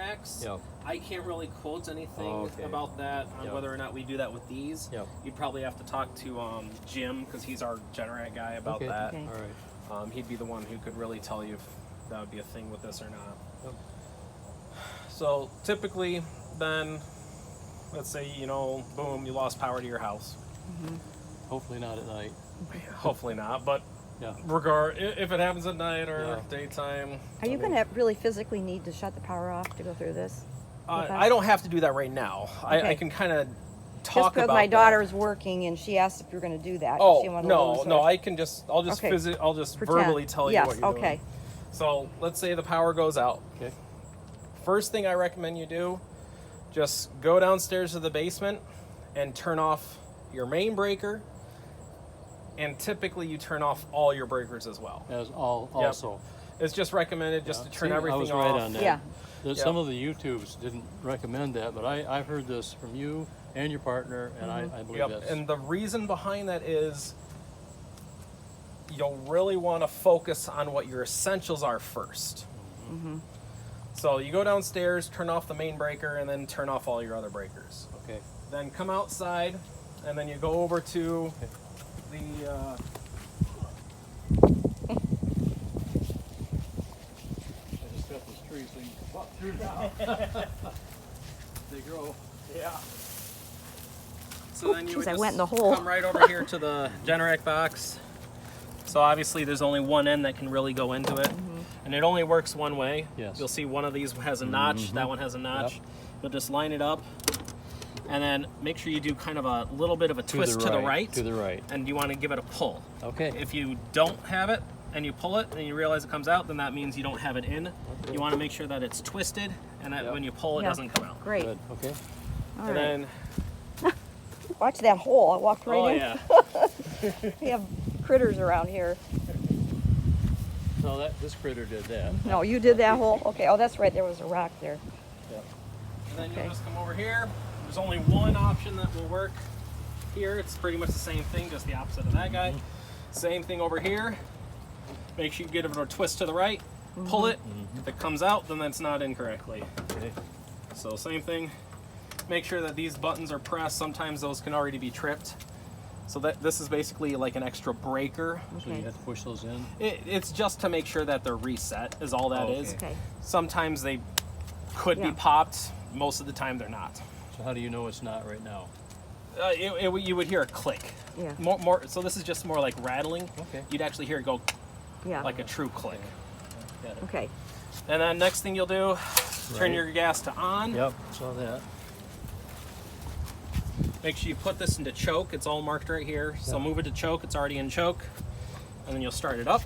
packs. Yep. I can't really quote anything about that on Yep. whether or not we do that with these. Yep. You'd probably have to talk to Jim, because he's our Generac guy about that. Okay. All right. He'd be the one who could really tell you if that would be a thing with this or not. Yep. So typically, then, let's say, boom, you lost power to your house. Hopefully not at night. Hopefully not, but Yeah. if it happens at night or daytime. Are you going to really physically need to shut the power off to go through this? I don't have to do that right now. I Okay. can kind of Just talk because about my that. daughter's working and she asked if you're going to do that. Oh, She wanted to no, lose no, her. I'll just Okay. I'll just Pretend. verbally tell Yes, you what you're okay. doing. So let's say the power goes out. Okay. First thing I recommend you do, just go downstairs to the basement and turn off your main breaker. And typically you turn off all your breakers as well. As also. It's just recommended just to turn See, everything I was off. right on that. Yeah. Some of the YouTubes didn't recommend that, but I've heard this from you and your partner, and I believe Yep. that's... And the reason behind that is you'll really want to focus on what your essentials are first. So you go downstairs, turn off the main breaker, and then turn off all your other breakers. Okay. Then come outside, and then you go over to the I just got this tree thing cut through now. They grow. yeah. So then you would Jeez, I just went in the hole. come right over here to the Generac box. So obviously there's only one end that can really go into it. And it only works one way. Yes. You'll see one of these has a notch, that one has a notch. Yep. You'll just line it up and then make sure you do kind of a little bit of a twist to the right. To the right. And you want to give it a pull. Okay. If you don't have it and you pull it and you realize it comes out, then that means you don't have it in. Okay. You want to make sure that it's twisted and that Yep. when you pull it Yeah. doesn't come out. Great. Good. Okay. All And right. then, Watch that hole. I walked right oh in. yeah. We have critters around here. No, this critter did that. No, you did that hole? Okay. Oh, that's right. There was a rock there. Yep. And then Okay. you'll just come over here. There's only one option that will work here. It's pretty much the same thing, just the opposite of that guy. Same thing over here. Make sure you give it a twist to the right, pull it. If it comes out, then that's not in correctly. Okay. So same thing. Make sure that these buttons are pressed. Sometimes those can already be tripped. So that this is basically like an extra breaker. So you have to push those in? It's just to make sure that they're reset is all that is. Okay. Sometimes they could be Yeah. popped. Most of the time they're not. So how do you know it's not right now? You would hear a click. Yeah. More. So this is just more like rattling. Okay. You'd actually hear it go Yeah. like a true click. Got it. Okay. And then next thing you'll do, turn Right. your gas to on. Yep, saw that. Make sure you put this into choke. It's all marked right here. So Yep. move it to choke. It's already in choke. And then you'll start it up.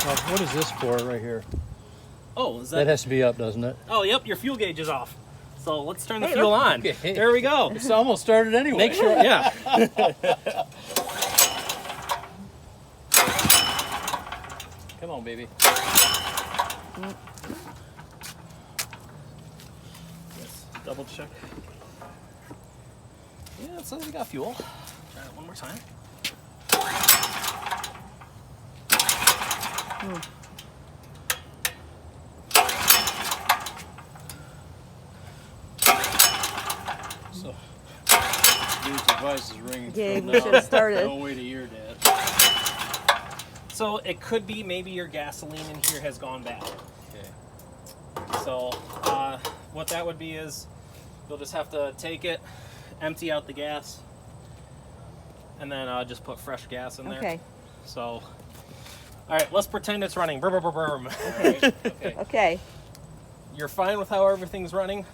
Well, what is this for right here? Oh, is That that? has to be up, doesn't it? Oh, yep. Your fuel gauge is off. So let's turn the Hey, fuel look. on. Okay. There we go. It's almost started anyway. Make sure. Yeah. Come on, baby. Yes, double check. Yeah, it says we got fuel. Try it one more time. So, Dave's device is ringing. Gabe, through we now. should have started. Don't wait a year, Dad. So it could be maybe your gasoline in here has gone bad. Okay. So what that would be is you'll just have to take it, empty out the gas, and then just put fresh gas in there. Okay. So, all right, let's pretend it's running. Brum, brum, brum, brum. Okay. Okay. You're fine with how everything's running,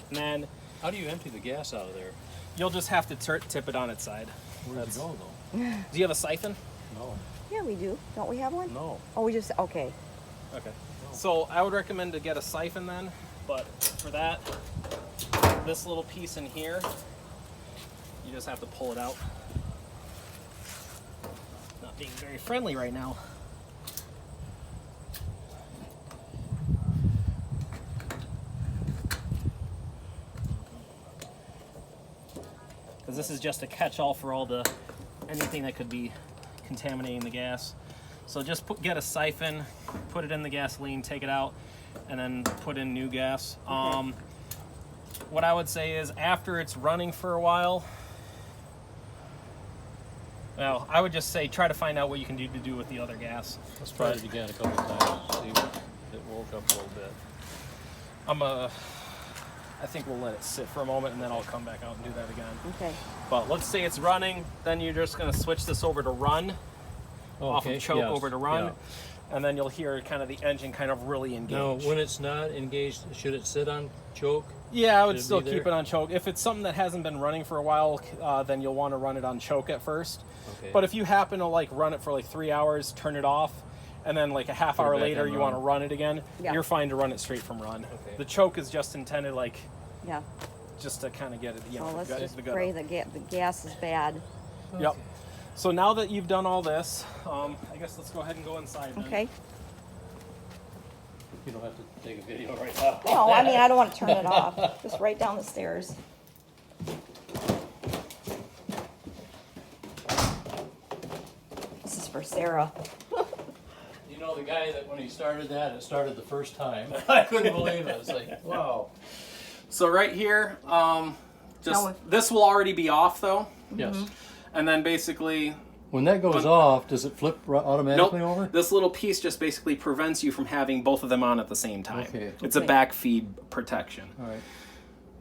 and then How do you empty the gas out of there? you'll just have to tip it on its side. Where does it go, though? Do you have a siphon? No. Yeah, we do. Don't we have one? No. Oh, we just, okay. Okay. So I would recommend to get a siphon then, but for that, this little piece in here, you just have to pull it out. Not being very friendly right now. Because this is just a catch-all for all the anything that could be contaminating the gas. So just get a siphon, put it in the gasoline, take it out, and then put in new gas. What I would say is after it's running for a while, well, I would just say try to find out what you can do with the other gas. Let's try it again a couple of times, see if it woke up a little bit. I think we'll let it sit for a moment and then I'll come back out and do that again. Okay. But let's say it's running, then you're just gonna switch this over to run, off Okay, of choke yes, over to run, yeah. and then you'll hear kind of the engine kind of really engage. Now, when it's not engaged, should it sit on choke? Yeah, I would Should it still be keep there? it on choke. If it's something that hasn't been running for a while, then you'll want to run it on choke at first. Okay. But if you happen to like run it for like 3 hours, turn it off, and then like a half Put it hour back later on you run. want to run it again, Yeah. you're fine to run it straight from run. Okay. The choke is just intended like Yeah. just to kind of get it. You So know, let's the just gut pray up. the gas is bad. Yep. So now that you've done all this, I guess let's go ahead and go inside. Then. Okay. You don't have to take a video right now. No, I mean, I don't want to turn it off. Just right down the stairs. This is for Sarah. You know, the guy that when he started that, it started the first time. I couldn't believe it. It's like, wow. So right here, just Now if- this will already be off though, Yes. and then basically. When that goes off, does it flip automatically over? This little piece just basically prevents you from having both of them on at the same time. Okay. It's a Okay. back feed protection. All right.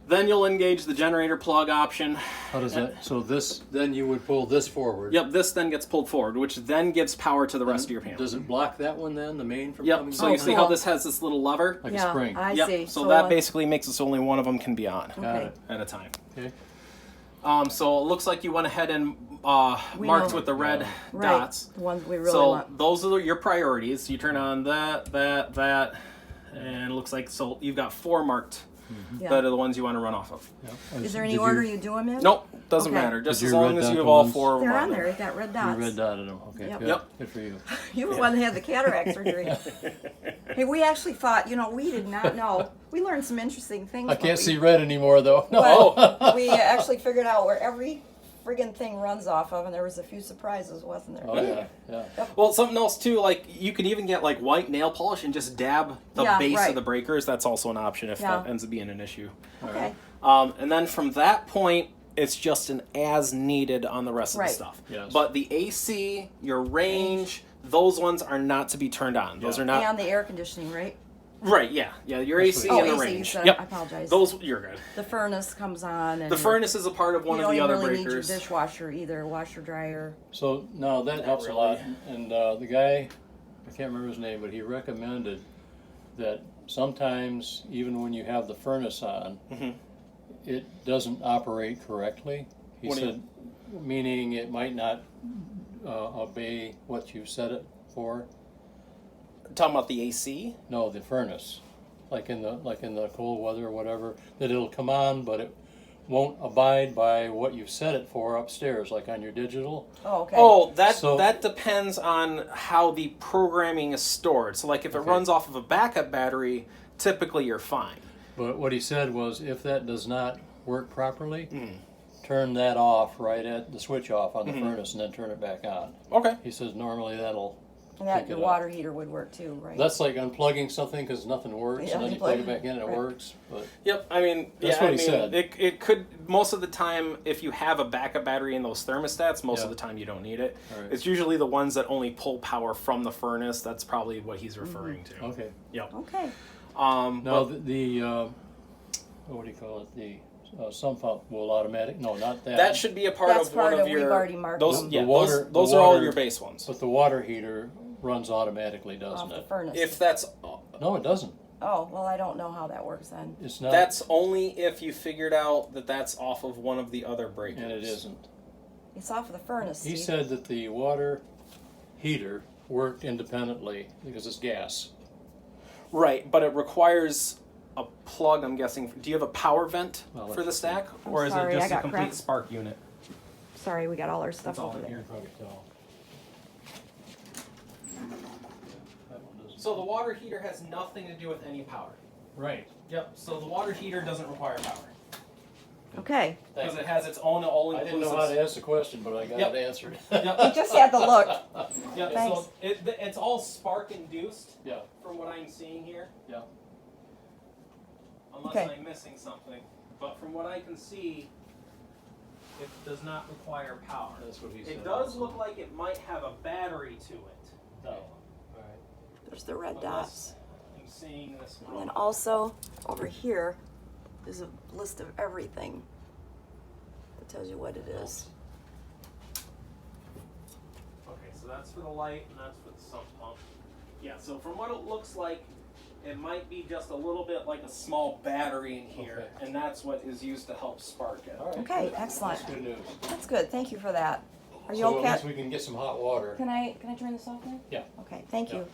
Then you'll engage the generator plug option. How does that? So this, then you would pull this forward. Yep, this then gets pulled forward, which then gives power to the rest of your panel. Does it block that one then, the main from Yep, coming so down? you see how cool. this has this little lever? Like a spring. I Yep, see. so that one- basically makes it so only one of them can be on Got Okay. it. at a time. Okay. So it looks like you went ahead and We marked know. with the red Right. dots. The ones we really So want. those are your priorities. You turn on that, and it looks like so you've got 4 marked Yeah. that are the ones you want to run off of. Yeah. Is there any Did order you do them in? Nope, doesn't Okay. matter. Just Did as your long red as you dot have all ones- 4 of them They're on on there. there. You got red You dots. red dotted them. Okay. Yep. Good. Yep. Good for you. You were the one that had the cataract surgery. Hey, we actually thought, we did not know. We learned some interesting things. I when can't we- see red anymore though. No. But we actually figured out where every friggin' thing runs off of, and there was a few surprises, wasn't there? Oh yeah. Yeah. Well, something else too, like you can even get like white nail polish and just dab the Yeah, base right. of the breakers. That's also an option if Yeah. that ends up being an issue. Okay. And then from that point, it's just an as needed on the rest of Right. the stuff. Yes. But the AC, your range, those ones are not to be turned on. Those Yeah. are not And the air conditioning, right? right. Yeah, your That's AC what- and the AC, you range. said. Yep. I apologize. Those you're good. The furnace comes on, and The furnace is a part of one you of don't the even other really need your breakers. dishwasher either, washer dryer. So now that helps a lot. And the guy, I can't remember his name, but he recommended that sometimes even when you have the furnace on, it doesn't operate correctly. He What do you- said, meaning it might not obey what you set it for. Talking about the AC. No, the furnace, like in the cold weather or whatever, that it'll come on, but it won't abide by what you set it for upstairs, like on your digital. Oh, okay. Oh, that So- that depends on how the programming is stored. So, like, if it Okay. runs off of a backup battery, typically you're fine. But what he said was, if that does not work properly, Mm. turn that off right at the switch off on the Mm-hmm. furnace, and then turn it back on. Okay. He says normally that'll. And that pick your it up. water heater would work too, right? That's like unplugging something because nothing works, Yeah, and then you unplug- plug it back in and it right. works. But Yep. I mean, That's yeah, what I he mean, said. it could most of the time if you have a backup battery in those thermostats, most Yeah. of the time you don't need it. All right. It's usually the ones that only pull power from the furnace. That's probably what he's referring to. okay. Yep. Okay. Now But the what do you call it? The sump pump will automatic. No, not that. that should be a part That's of one part of of- we've your. already marked those, them. yeah, The water- those the are all water- your base ones. But the water heater runs automatically, Off doesn't the it? furnace. If that's No, it doesn't. Oh, well, I don't know how that works then. It's not. that's only if you figured out that that's off of one of the other breakers. and it isn't. It's off of the furnace. He Steve. said that the water heater worked independently because it's gas. Right, but it requires a plug, I'm guessing. Do you have a power vent Well, for the let's stack? I'm Or is sorry, it I just a got complete crap. spark unit? Sorry, we got all our stuff all over in there. here. You can probably tell. That one doesn't. So the water heater has nothing to do with any power. Right. Yep, so the water heater doesn't require power. Okay. Because it has its own all-inclusive... I didn't know how to ask the question, but I got Yep. it answered. We Yep, just had to look. yep, Thanks. so it's all spark-induced Yeah, from what I'm seeing here. yeah. Okay. I'm missing something. But from what I can see, it does not require power. That's what he said. It does look like it might have a battery to it, though. Alright. There's the red Unless dots. I'm seeing this And then wrong. also over here is a list of everything that tells you what it is. Okay, so that's for the light and that's for the sump pump. Yeah, so from what it looks like, it might be just a little bit like a small battery in here, Okay. and that's what is used to help spark it. Alright. Okay, excellent. That's good news. That's good. Thank you for that. Are you So at least okay? we can get some hot water. Can I turn this off now? Yeah. Okay, thank Yeah. you.